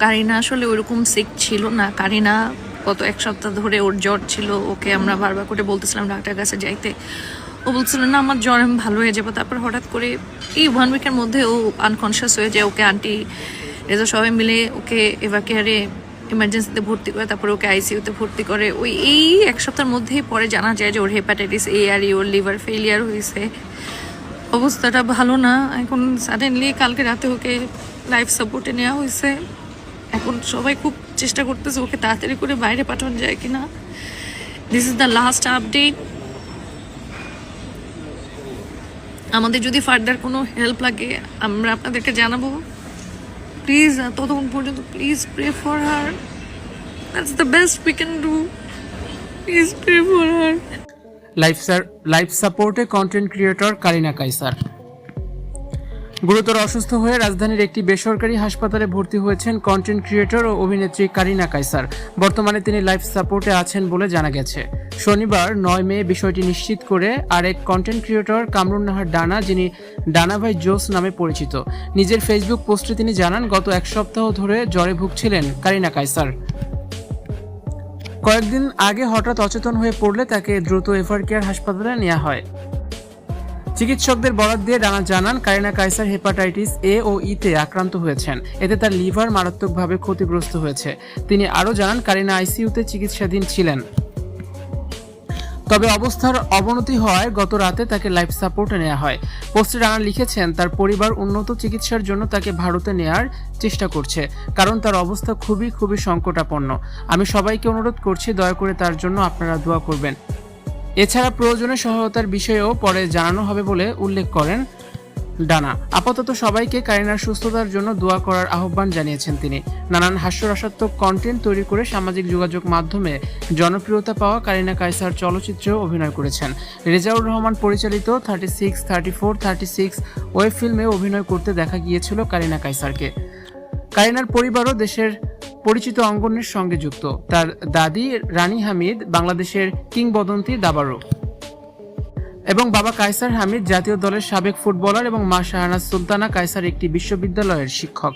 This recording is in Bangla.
কারিনা আসলে ওইরকম সিক ছিল না। কারিনা গত এক সপ্তাহ ধরে ওর জ্বর ছিল, ওকে আমরা বারবার করে বলতেছিলাম ডাক্তার কাছে যাইতে, ও বলছিল না আমার জ্বর আমি ভালো হয়ে যাবো। তারপর হঠাৎ করে এই 1 উইকের মধ্যে ও আনকনশিয়াস হয়ে যায়। ওকে আন্টি রেজা সবাই মিলে ওকে এভার কেয়ারে ইমার্জেন্সিতে ভর্তি করে, তারপরে ওকে আইসিইউতে ভর্তি করে। ওই এই এক সপ্তাহের মধ্যেই পরে জানা যায় যে ওর হেপাটাইটিস এ আর ওর লিভার ফেলিয়ার হয়েছে, অবস্থাটা ভালো না। এখন সাডেনলি কালকে রাতে ওকে লাইফ সাপোর্টে নেওয়া হয়েছে। এখন সবাই খুব চেষ্টা করতেছে ওকে তাড়াতাড়ি করে বাইরে পাঠানো যায় কিনা। This is the last update. আমাদের যদি ফার্দার কোনো হেল্প লাগে আমরা আপনাদেরকে জানাবো। প্লিজ ততক্ষণ পর্যন্ত please pray for her, that's the best we can do, please pray for her. Life সাপোর্টে কন্টেন্ট ক্রিয়েটর কারিনা কায়সার গুরুতর অসুস্থ হয়ে রাজধানীর একটি বেসরকারি হাসপাতালে ভর্তি হয়েছেন কন্টেন্ট ক্রিয়েটর ও অভিনেত্রী কারিনা কায়সার। বর্তমানে তিনি লাইফ সাপোর্টে আছেন বলে জানা গেছে। শনিবার 9 মে বিষয়টি নিশ্চিত করে আরেক কন্টেন্ট ক্রিয়েটর কামরুন নাহার ডানা, যিনি ডানা ভাই জোস নামে পরিচিত, নিজের ফেসবুক পোস্টে তিনি জানান গত এক সপ্তাহ ধরে জ্বরে ভুগছিলেন কারিনা কায়সার। কয়েকদিন আগে হঠাৎ অচেতন হয়ে পড়লে তাকে দ্রুত এভার কেয়ার হাসপাতালে নেওয়া হয়। চিকিৎসকদের বরাত দিয়ে ডানা জানান কারিনা কায়সার হেপাটাইটিস এ ও ইতে আক্রান্ত হয়েছেন, এতে তার লিভার মারাত্মকভাবে ক্ষতিগ্রস্ত হয়েছে। তিনি আরও জানান কারিনা আইসিইউতে চিকিৎসাধীন ছিলেন, তবে অবস্থার অবনতি হওয়ায় গত রাতে তাকে লাইফ সাপোর্টে নেওয়া হয়। পোস্টে ডানা লিখেছেন তার পরিবার উন্নত চিকিৎসার জন্য তাকে ভারতে নেয়ার চেষ্টা করছে, কারণ তার অবস্থা খুবই সংকটাপন্ন। আমি সবাইকে অনুরোধ করছি দয়া করে তার জন্য আপনারা দোয়া করবেন। এছাড়া প্রয়োজনে সহায়তার বিষয়েও পরে জানানো হবে বলে উল্লেখ করেন ডানা। আপাতত সবাইকে কারিনার সুস্থতার জন্য দোয়া করার আহ্বান জানিয়েছেন তিনি। নানান হাস্যরসাত্মক কন্টেন্ট তৈরি করে সামাজিক যোগাযোগ মাধ্যমে জনপ্রিয়তা পাওয়া কারিনা কায়সার চলচ্চিত্রেও অভিনয় করেছেন। রেজাউর রহমান পরিচালিত 36, 34, 36 ওয়েব ফিল্মে অভিনয় করতে দেখা গিয়েছিল কারিনা কায়সারকে। কারিনার পরিবারও দেশের পরিচিত অঙ্গনের সঙ্গে যুক্ত। তার দাদি রানী হামিদ বাংলাদেশের কিংবদন্তি দাবাড়ু এবং বাবা কায়সার হামিদ জাতীয় দলের সাবেক ফুটবলার এবং মা শাহনাজ সুলতানা কায়সার একটি বিশ্ববিদ্যালয়ের শিক্ষক।